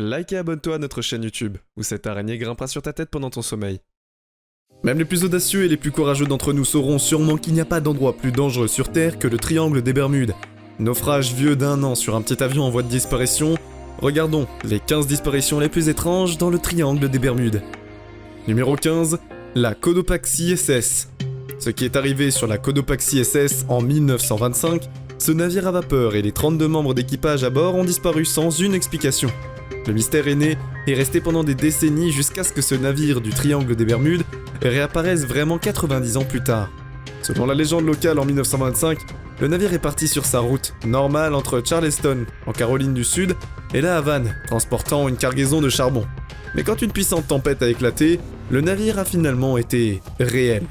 Like et abonne-toi à notre chaîne YouTube, où cette araignée grimpera sur ta tête pendant ton sommeil. Même les plus audacieux et les plus courageux d'entre nous sauront sûrement qu'il n'y a pas d'endroit plus dangereux sur Terre que le triangle des Bermudes. Naufrage vieux d'1 an sur un petit avion en voie de disparition, regardons les 15 disparitions les plus étranges dans le triangle des Bermudes. Numéro 15, la Cotopaxi SS. Ce qui est arrivé sur la Cotopaxi SS en 1925, ce navire à vapeur et les 32 membres d'équipage à bord ont disparu sans une explication. Le mystère est né et resté pendant des décennies jusqu'à ce que ce navire du triangle des Bermudes réapparaisse vraiment 90 ans plus tard. Selon la légende locale en 1925, le navire est parti sur sa route normale entre Charleston, en Caroline du Sud, et La Havane, transportant une cargaison de charbon. Mais quand une puissante tempête a éclaté, le navire a finalement été réel.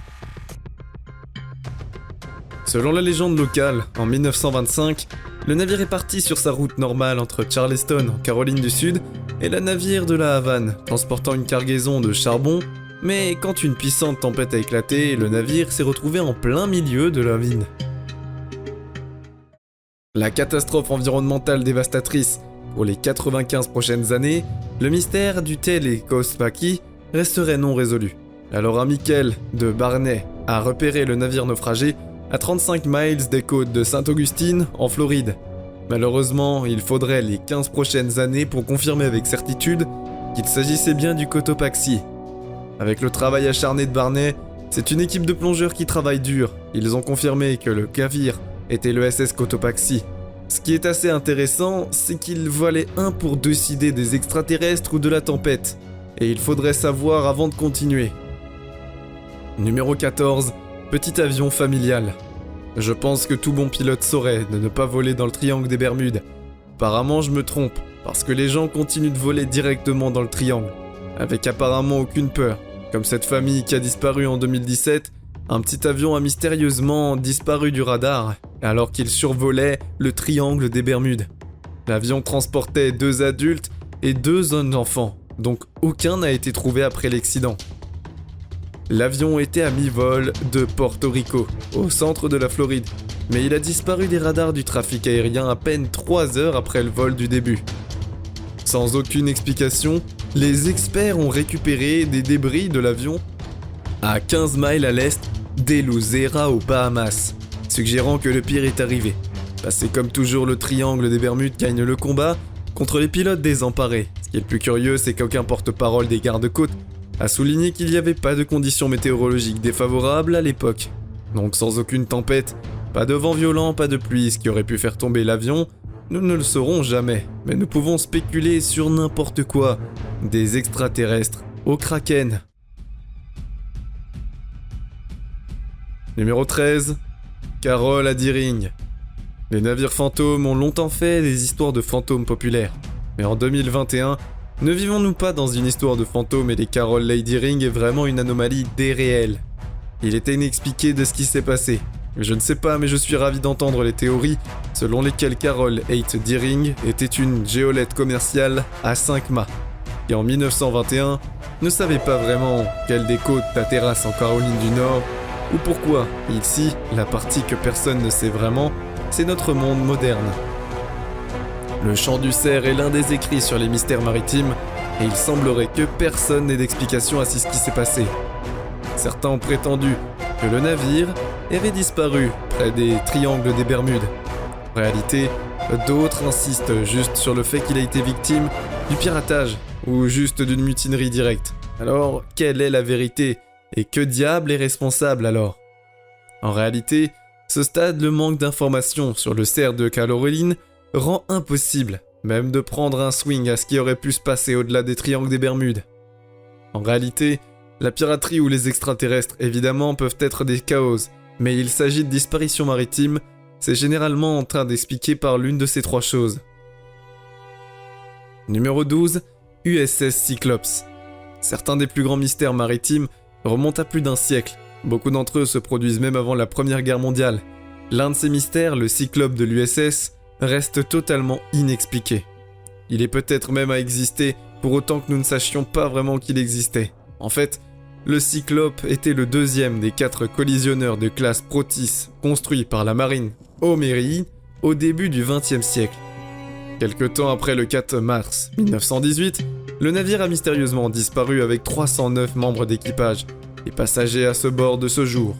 Selon la légende locale, en 1925, le navire est parti sur sa route normale entre Charleston, en Caroline du Sud, et le navire de La Havane, transportant une cargaison de charbon, mais quand une puissante tempête a éclaté, le navire s'est retrouvé en plein milieu de la vigne. La catastrophe environnementale dévastatrice pour les 95 prochaines années, le mystère du Cotopaxi resterait non résolu. Alors un Michael de Barney a repéré le navire naufragé à 35 miles des côtes de Saint-Augustine, en Floride. Malheureusement, il faudrait les 15 prochaines années pour confirmer avec certitude qu'il s'agissait bien du Cotopaxi. Avec le travail acharné de Barney, c'est une équipe de plongeurs qui travaille dur. Ils ont confirmé que le navire était le SS Cotopaxi. Ce qui est assez intéressant, c'est qu'il valait un pour décider des extraterrestres ou de la tempête. Et il faudrait savoir avant de continuer. Numéro 14. Petit avion familial. Je pense que tout bon pilote saurait de ne pas voler dans le triangle des Bermudes. Apparemment je me trompe, parce que les gens continuent de voler directement dans le triangle, avec apparemment aucune peur. Comme cette famille qui a disparu en 2017, un petit avion a mystérieusement disparu du radar, alors qu'il survolait le triangle des Bermudes. L'avion transportait 2 adultes et 2 jeunes enfants, donc aucun n'a été trouvé après l'accident. L'avion était à mi-vol de Porto Rico, au centre de la Floride, mais il a disparu des radars du trafic aérien à peine 3 heures après le vol du début. Sans aucune explication, les experts ont récupéré des débris de l'avion à 15 miles à l'est d'Eleuthera aux Bahamas, suggérant que le pire est arrivé. Passé comme toujours, le triangle des Bermudes gagne le combat contre les pilotes désemparés. Ce qui est le plus curieux, c'est qu'aucun porte-parole des gardes-côtes a souligné qu'il n'y avait pas de conditions météorologiques défavorables à l'époque. Donc sans aucune tempête, pas de vent violent, pas de pluie, ce qui aurait pu faire tomber l'avion, nous ne le saurons jamais. Mais nous pouvons spéculer sur n'importe quoi, des extraterrestres au Kraken. Numéro 13. Carole à Deering. Les navires fantômes ont longtemps fait des histoires de fantômes populaires. Mais en 2021, ne vivons-nous pas dans une histoire de fantômes et les Carole Lady Ring est vraiment une anomalie déréelle. Il était inexpliqué de ce qui s'est passé. Je ne sais pas, mais je suis ravi d'entendre les théories selon lesquelles Carole Haight Deering était une géolette commerciale à 5 mâts, et en 1921 ne savait pas vraiment quelle des côtes la terrasse en Caroline du Nord, ou pourquoi. Ici, la partie que personne ne sait vraiment, c'est notre monde moderne. Le chant du cerf est l'un des écrits sur les mystères maritimes, et il semblerait que personne n'ait d'explication à ce qui s'est passé. Certains ont prétendu que le navire avait disparu près des triangles des Bermudes. En réalité, d'autres insistent juste sur le fait qu'il a été victime du piratage, ou juste d'une mutinerie directe. Alors, quelle est la vérité? Et que diable est responsable alors? En réalité, ce stade, le manque d'informations sur le cerf de Caroline rend impossible même de prendre un swing à ce qui aurait pu se passer au-delà des triangles des Bermudes. En réalité, la piraterie ou les extraterrestres évidemment peuvent être des chaos, mais il s'agit de disparitions maritimes, c'est généralement en train d'expliquer par l'une de ces 3 choses. Numéro 12, USS Cyclops. Certains des plus grands mystères maritimes remontent à plus d'1 siècle. Beaucoup d'entre eux se produisent même avant la Première Guerre mondiale. L'un de ces mystères, le Cyclope de l'USS, reste totalement inexpliqué. Il est peut-être même à exister pour autant que nous ne sachions pas vraiment qu'il existait. En fait, le Cyclope était le 2e des 4 collisionneurs de classe Protis construits par la marine O'Meara au début du XXe siècle. Quelque temps après le 4 mars 1918, le navire a mystérieusement disparu avec 309 membres d'équipage et passagers à ce bord de ce jour.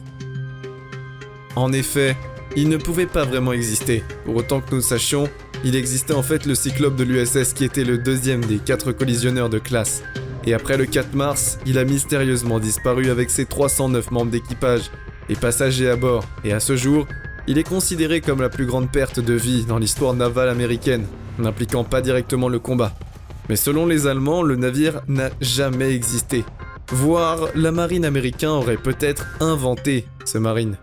En effet, il ne pouvait pas vraiment exister. Pour autant que nous sachions, il existait en fait le Cyclope de l'USS qui était le deuxième des 4 collisionneurs de classe. Et après le 4 mars, il a mystérieusement disparu avec ses 309 membres d'équipage et passagers à bord. Et à ce jour, il est considéré comme la plus grande perte de vie dans l'histoire navale américaine, n'impliquant pas directement le combat. Mais selon les Allemands, le navire n'a jamais existé. Voire, la marine américaine aurait peut-être inventé ce marine.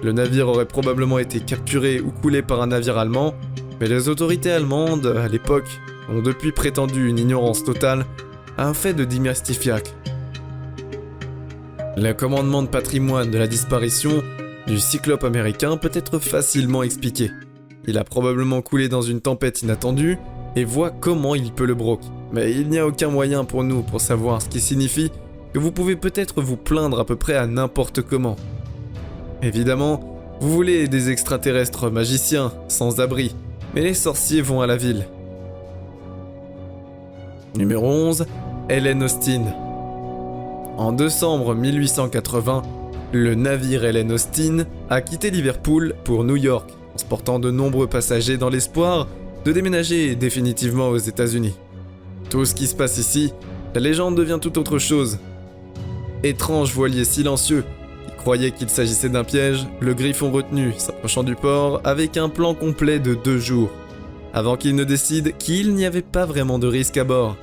Le navire aurait probablement été capturé ou coulé par un navire allemand, mais les autorités allemandes, à l'époque, ont depuis prétendu une ignorance totale à un fait de démystifiaque. Le commandement de patrimoine de la disparition du Cyclope américain peut être facilement expliqué. Il a probablement coulé dans une tempête inattendue et voit comment il peut le broquer. Mais il n'y a aucun moyen pour nous pour savoir, ce qui signifie que vous pouvez peut-être vous plaindre à peu près à n'importe comment. Évidemment, vous voulez des extraterrestres magiciens, sans abri, mais les sorciers vont à la ville. Numéro 11, Helen Austin. En décembre 1880, le navire Helen Austin a quitté Liverpool pour New York, transportant de nombreux passagers dans l'espoir de déménager définitivement aux États-Unis. Tout ce qui se passe ici, la légende devient tout autre chose. Étrange voilier silencieux qui croyait qu'il s'agissait d'un piège, le Griffon retenu s'approchant du port avec un plan complet de 2 jours, avant qu'il ne décide qu'il n'y avait pas vraiment de risque à bord.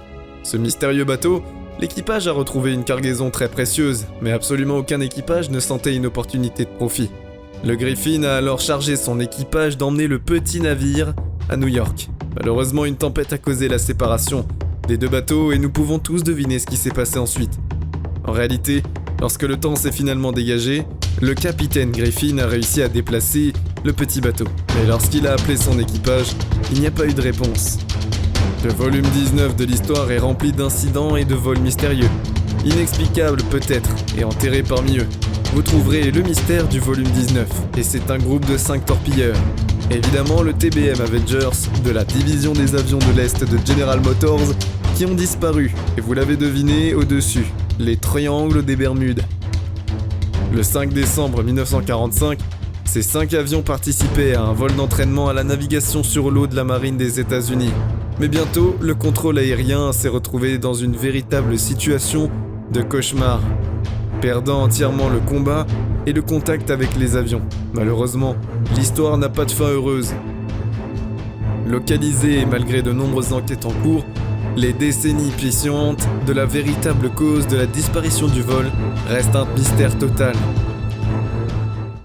Ce mystérieux bateau, l'équipage a retrouvé une cargaison très précieuse, mais absolument aucun équipage ne sentait une opportunité de profit. Le Griffin a alors chargé son équipage d'emmener le petit navire à New York. Malheureusement, une tempête a causé la séparation des 2 bateaux et nous pouvons tous deviner ce qui s'est passé ensuite. En réalité, lorsque le temps s'est finalement dégagé, le capitaine Griffin a réussi à déplacer le petit bateau. Mais lorsqu'il a appelé son équipage, il n'y a pas eu de réponse. Le volume 19 de l'histoire est rempli d'incidents et de vols mystérieux. Inexplicables peut-être, et enterrés parmi eux. Vous trouverez le mystère du volume 19, et c'est un groupe de 5 torpilleurs. Évidemment, le TBM Avengers de la division des avions de l'Est de General Motors qui ont disparu, et vous l'avez deviné au-dessus, les triangles des Bermudes. Le 5 décembre 1945, ces 5 avions participaient à un vol d'entraînement à la navigation sur l'eau de la marine des États-Unis. Mais bientôt, le contrôle aérien s'est retrouvé dans une véritable situation de cauchemar, perdant entièrement le combat et le contact avec les avions. Malheureusement, l'histoire n'a pas de fin heureuse. Localisée malgré de nombreuses enquêtes en cours, les décennies patientes de la véritable cause de la disparition du vol restent un mystère total.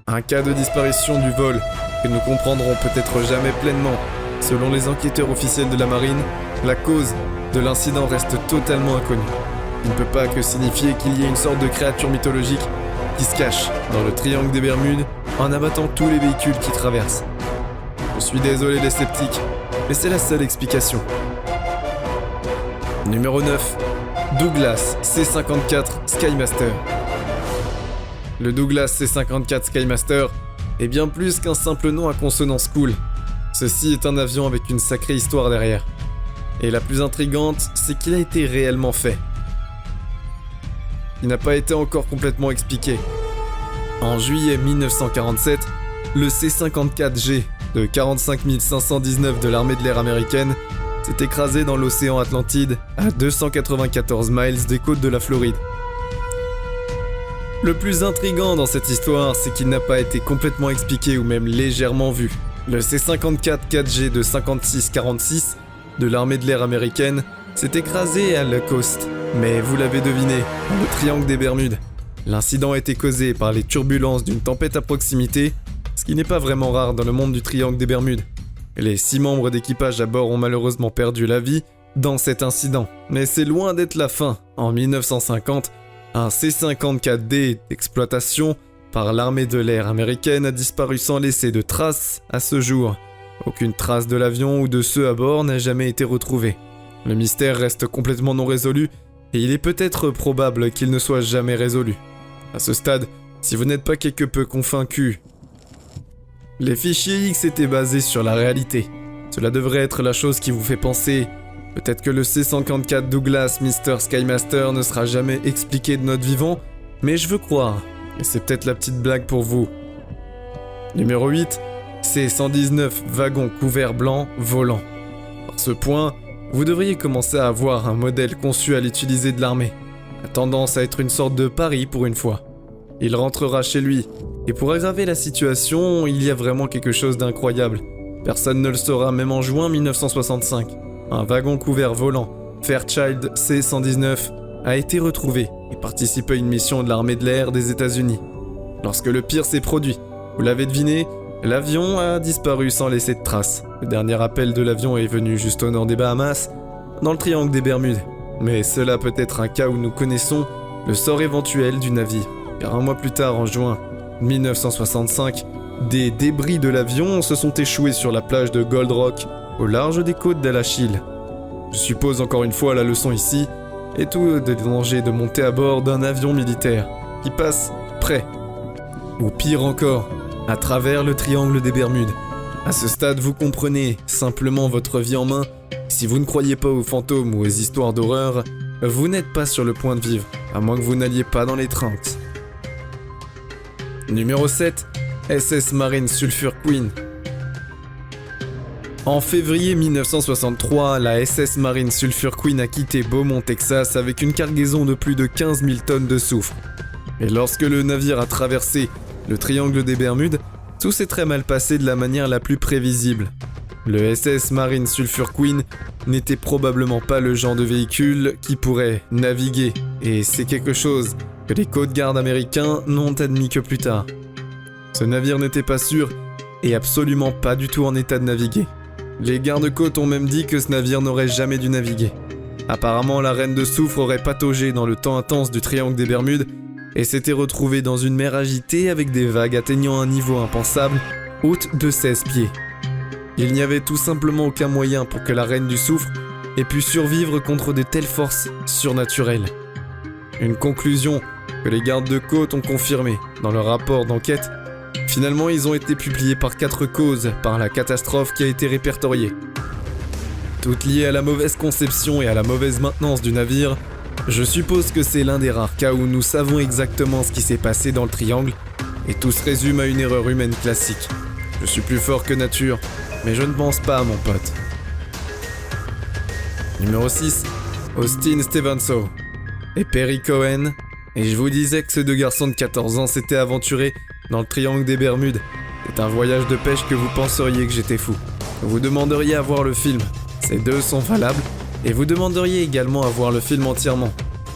Un cas de disparition du vol que nous comprendrons peut-être jamais pleinement. Selon les enquêteurs officiels de la marine, la cause de l'incident reste totalement inconnue. Il ne peut pas que signifier qu'il y ait une sorte de créature mythologique qui se cache dans le triangle des Bermudes en abattant tous les véhicules qui traversent. Je suis désolé les sceptiques, mais c'est la seule explication. Numéro 9. Douglas C-54 Skymaster. Le Douglas C-54 Skymaster est bien plus qu'un simple nom à consonance cool. Ceci est un avion avec une sacrée histoire derrière. Et la plus intrigante, c'est qu'il a été réellement fait. Il n'a pas été encore complètement expliqué. En juillet 1947, le C-54G de 45 519 de l'armée de l'air américaine s'est écrasé dans l'océan Atlantide à 294 miles des côtes de la Floride. Le plus intriguant dans cette histoire, c'est qu'il n'a pas été complètement expliqué ou même légèrement vu. Le C-54 de 56-46 de l'armée de l'air américaine s'est écrasé à Lacoste. Mais vous l'avez deviné, dans le triangle des Bermudes. L'incident a été causé par les turbulences d'une tempête à proximité, ce qui n'est pas vraiment rare dans le monde du triangle des Bermudes. Les 6 membres d'équipage à bord ont malheureusement perdu la vie dans cet incident. Mais c'est loin d'être la fin. En 1950, un C-54D d'exploitation par l'armée de l'air américaine a disparu sans laisser de traces à ce jour. Aucune trace de l'avion ou de ceux à bord n'a jamais été retrouvée. Le mystère reste complètement non résolu et il est peut-être probable qu'il ne soit jamais résolu. À ce stade, si vous n'êtes pas quelque peu convaincu, les fichiers X étaient basés sur la réalité, Cela devrait être la chose qui vous fait penser. Peut-être que le C-154 Douglas Mr. Skymaster ne sera jamais expliqué de notre vivant, mais je veux croire. Et c'est peut-être la petite blague pour vous. Numéro 8, C-119 wagon couvert blanc volant. Par ce point, vous devriez commencer à avoir un modèle conçu à l'utiliser de l'armée. A tendance à être une sorte de pari pour une fois. Il rentrera chez lui, et pour aggraver la situation, il y a vraiment quelque chose d'incroyable. Personne ne le saura même en juin 1965. Un wagon couvert volant, Fairchild C-119, a été retrouvé et participe à une mission de l'armée de l'air des États-Unis. Lorsque le pire s'est produit, vous l'avez deviné, l'avion a disparu sans laisser de traces. Le dernier appel de l'avion est venu juste au nord des Bahamas, dans le triangle des Bermudes. Mais cela peut être un cas où nous connaissons le sort éventuel du navire. Car un mois plus tard, en juin 1965, des débris de l'avion se sont échoués sur la plage de Gold Rock, au large des côtes d'Al-Achille. Je suppose encore une fois la leçon ici est tout le danger de monter à bord d'un avion militaire qui passe près, ou pire encore, à travers le triangle des Bermudes. À ce stade, vous comprenez simplement votre vie en main. Si vous ne croyez pas aux fantômes ou aux histoires d'horreur, vous n'êtes pas sur le point de vivre, à moins que vous n'alliez pas dans les trunks. Numéro 7, SS Marine Sulphur Queen. En février 1963, la SS Marine Sulphur Queen a quitté Beaumont, Texas avec une cargaison de plus de 15 000 tonnes de soufre. Et lorsque le navire a traversé le triangle des Bermudes, tout s'est très mal passé de la manière la plus prévisible. Le SS Marine Sulphur Queen n'était probablement pas le genre de véhicule qui pourrait naviguer, et c'est quelque chose que les côtes-gardes américains n'ont admis que plus tard. Ce navire n'était pas sûr et absolument pas du tout en état de naviguer. Les gardes-côtes ont même dit que ce navire n'aurait jamais dû naviguer. Apparemment, la reine de soufre aurait pataugé dans le temps intense du triangle des Bermudes et s'était retrouvée dans une mer agitée avec des vagues atteignant un niveau impensable, haute de 16 pieds. Il n'y avait tout simplement aucun moyen pour que la reine du soufre ait pu survivre contre de telles forces surnaturelles. Une conclusion que les gardes-côtes ont confirmée dans leur rapport d'enquête. Finalement, ils ont été publiés par 4 causes par la catastrophe qui a été répertoriée. Toutes liées à la mauvaise conception et à la mauvaise maintenance du navire, je suppose que c'est l'un des rares cas où nous savons exactement ce qui s'est passé dans le triangle, et tout se résume à une erreur humaine classique. Je suis plus fort que nature, mais je ne pense pas, mon pote. Numéro 6, Austin Stevenson et Perry Cohen. Et je vous disais que ces deux garçons de 14 ans s'étaient aventurés dans le triangle des Bermudes. C'est un voyage de pêche que vous penseriez que j'étais fou. Vous demanderiez à voir le film. Ces deux sont valables. Et vous demanderiez également à voir le film entièrement.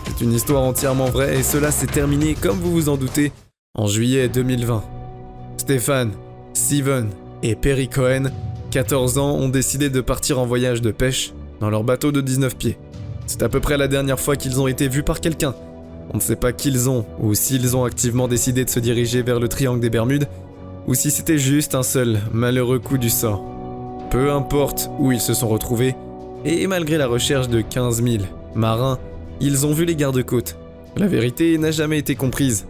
C'est une histoire entièrement vraie et cela s'est terminé, comme vous vous en doutez, en juillet 2020. Stéphane, Steven et Perry Cohen, 14 ans, ont décidé de partir en voyage de pêche dans leur bateau de 19 pieds. C'est à peu près la dernière fois qu'ils ont été vus par quelqu'un. On ne sait pas qui ils ont, ou s'ils ont activement décidé de se diriger vers le triangle des Bermudes, ou si c'était juste un seul malheureux coup du sort. Peu importe où ils se sont retrouvés, et malgré la recherche de 15 000 marins, ils ont vu les gardes-côtes. La vérité n'a jamais été comprise.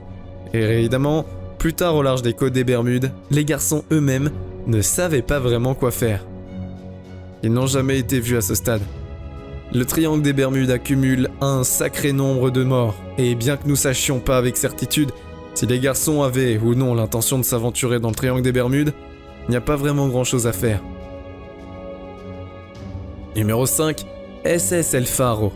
Et évidemment, plus tard au large des côtes des Bermudes, les garçons eux-mêmes ne savaient pas vraiment quoi faire. Ils n'ont jamais été vus à ce stade. Le triangle des Bermudes accumule un sacré nombre de morts, et bien que nous sachions pas avec certitude si les garçons avaient ou non l'intention de s'aventurer dans le triangle des Bermudes, il n'y a pas vraiment grand chose à faire. Numéro 5, SS El Faro.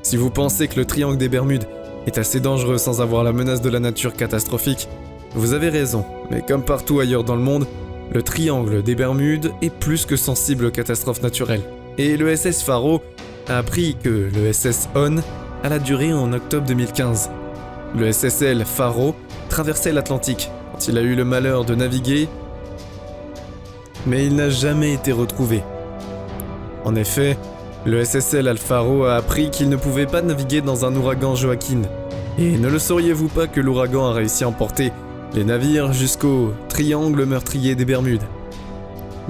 Si vous pensez que le triangle des Bermudes est assez dangereux sans avoir la menace de la nature catastrophique, vous avez raison, mais comme partout ailleurs dans le monde, le triangle des Bermudes est plus que sensible aux catastrophes naturelles. Et le SS Faro a appris que le SS On a la durée en octobre 2015. Le SSL Faro traversait l'Atlantique quand il a eu le malheur de naviguer, mais il n'a jamais été retrouvé. En effet, le SSL Alfaro a appris qu'il ne pouvait pas naviguer dans un ouragan Joaquin. Et ne le sauriez-vous pas que l'ouragan a réussi à emporter les navires jusqu'au triangle meurtrier des Bermudes.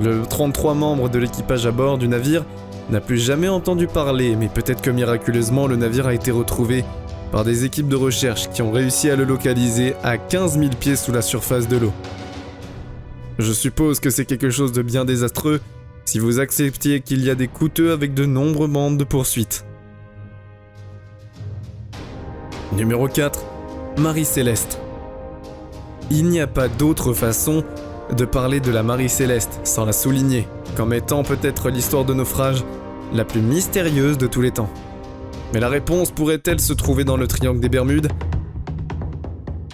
Le 33 membres de l'équipage à bord du navire n'a plus jamais entendu parler, mais peut-être que miraculeusement le navire a été retrouvé par des équipes de recherche qui ont réussi à le localiser à 15 000 pieds sous la surface de l'eau. Je suppose que c'est quelque chose de bien désastreux, si vous acceptiez qu'il y a des coûteux avec de nombreuses bandes de poursuites. Numéro 4. Marie Céleste. Il n'y a pas d'autre façon de parler de la Marie Céleste sans la souligner comme étant peut-être l'histoire de naufrage la plus mystérieuse de tous les temps. Mais la réponse pourrait-elle se trouver dans le triangle des Bermudes?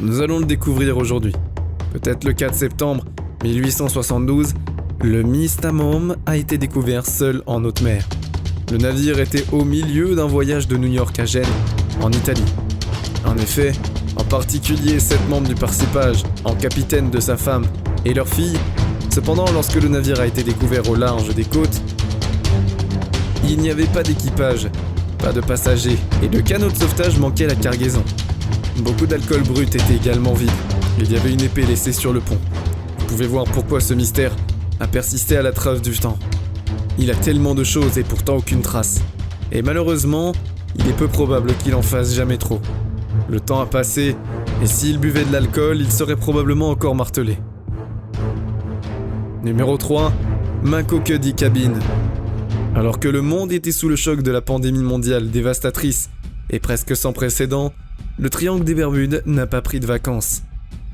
Nous allons le découvrir aujourd'hui. Peut-être le 4 septembre 1872, le Mistamom a été découvert seul en haute mer. Le navire était au milieu d'un voyage de New York à Gênes, en Italie. En effet, en particulier 7 membres du parcipage, en capitaine de sa femme et leur fille. Cependant, lorsque le navire a été découvert au large des côtes, il n'y avait pas d'équipage, pas de passagers, et le canot de sauvetage manquait la cargaison. Beaucoup d'alcool brut était également vide. Il y avait une épée laissée sur le pont. Vous pouvez voir pourquoi ce mystère a persisté à la trace du temps. Il a tellement de choses et pourtant aucune trace. Et malheureusement, il est peu probable qu'il en fasse jamais trop. Le temps a passé, et s'il buvait de l'alcool, il serait probablement encore martelé. Numéro 3. Mako Cuddy Cabin. Alors que le monde était sous le choc de la pandémie mondiale dévastatrice et presque sans précédent, le triangle des Bermudes n'a pas pris de vacances.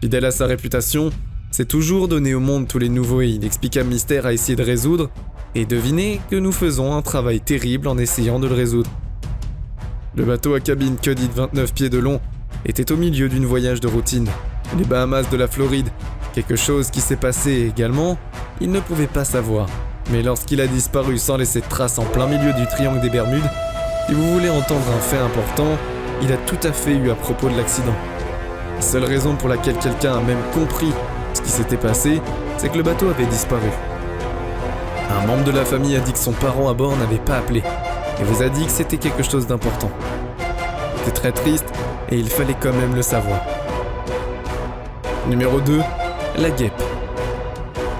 Fidèle à sa réputation, s'est toujours donné au monde tous les nouveaux et inexplicables mystères à essayer de résoudre, et devinez que nous faisons un travail terrible en essayant de le résoudre. Le bateau à cabine Cuddy de 29 pieds de long était au milieu d'une voyage de routine. Les Bahamas de la Floride, quelque chose qui s'est passé également, il ne pouvait pas savoir. Mais lorsqu'il a disparu sans laisser de traces en plein milieu du triangle des Bermudes, si vous voulez entendre un fait important, il a tout à fait eu à propos de l'accident. La seule raison pour laquelle quelqu'un a même compris ce qui s'était passé, c'est que le bateau avait disparu. Un membre de la famille a dit que son parent à bord n'avait pas appelé, et vous a dit que c'était quelque chose d'important. C'était très triste, et il fallait quand même le savoir. Numéro 2. La guêpe.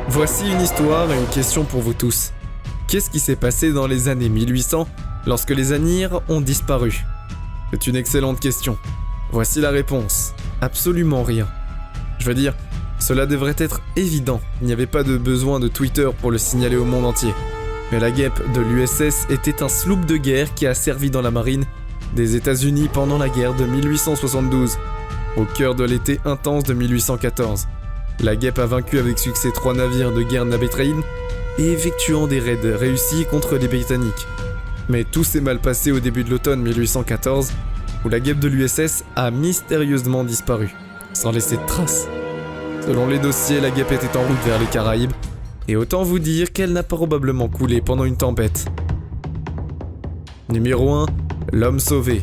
Voici une histoire et une question pour vous tous. Qu'est-ce qui s'est passé dans les années 1800 lorsque les Anyrs ont disparu? C'est une excellente question. Voici la réponse. Absolument rien. Je veux dire, cela devrait être évident. Il n'y avait pas de besoin de Twitter pour le signaler au monde entier. Mais la guêpe de l'USS était un sloop de guerre qui a servi dans la marine des États-Unis pendant la guerre de 1872, au cœur de l'été intense de 1814. La guêpe a vaincu avec succès 3 navires de guerre navitréens et effectuant des raids réussis contre les Britanniques. Mais tout s'est mal passé au début de l'automne 1814, où la guêpe de l'USS a mystérieusement disparu, sans laisser de traces. Selon les dossiers, la guêpe était en route vers les Caraïbes, et autant vous dire qu'elle n'a probablement coulé pendant une tempête. Numéro 1. L'homme sauvé.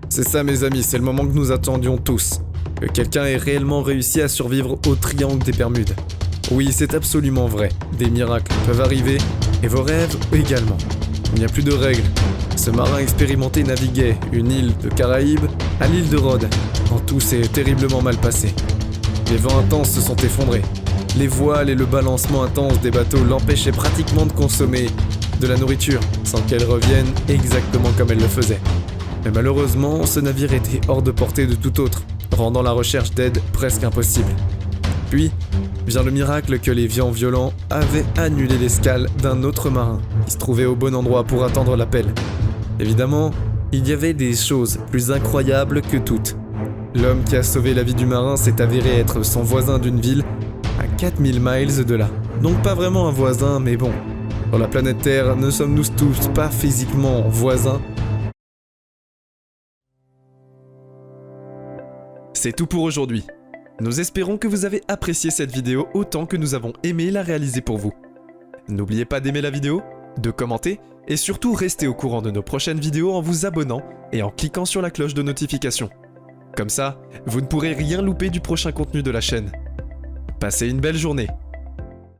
C'est ça mes amis, c'est le moment que nous attendions tous. Que quelqu'un ait réellement réussi à survivre au triangle des Bermudes. Oui, c'est absolument vrai. Des miracles peuvent arriver, et vos rêves également. Il n'y a plus de règles. Ce marin expérimenté naviguait une île de Caraïbes à l'île de Rhodes, quand tout s'est terriblement mal passé. Les vents intenses se sont effondrés. Les voiles et le balancement intense des bateaux l'empêchaient pratiquement de consommer de la nourriture, sans qu'elle revienne exactement comme elle le faisait. Mais malheureusement, ce navire était hors de portée de tout autre, rendant la recherche d'aide presque impossible. Puis, vient le miracle que les vents violents avaient annulé l'escale d'un autre marin, qui se trouvait au bon endroit pour attendre l'appel. Évidemment, il y avait des choses plus incroyables que toutes. L'homme qui a sauvé la vie du marin s'est avéré être son voisin d'une ville à 4000 miles de là. Donc pas vraiment un voisin, mais bon. Sur la planète Terre, ne sommes-nous tous pas physiquement voisins? C'est tout pour aujourd'hui. Nous espérons que vous avez apprécié cette vidéo autant que nous avons aimé la réaliser pour vous. N'oubliez pas d'aimer la vidéo, de commenter et surtout restez au courant de nos prochaines vidéos en vous abonnant et en cliquant sur la cloche de notification. Comme ça, vous ne pourrez rien louper du prochain contenu de la chaîne. Passez une belle journée.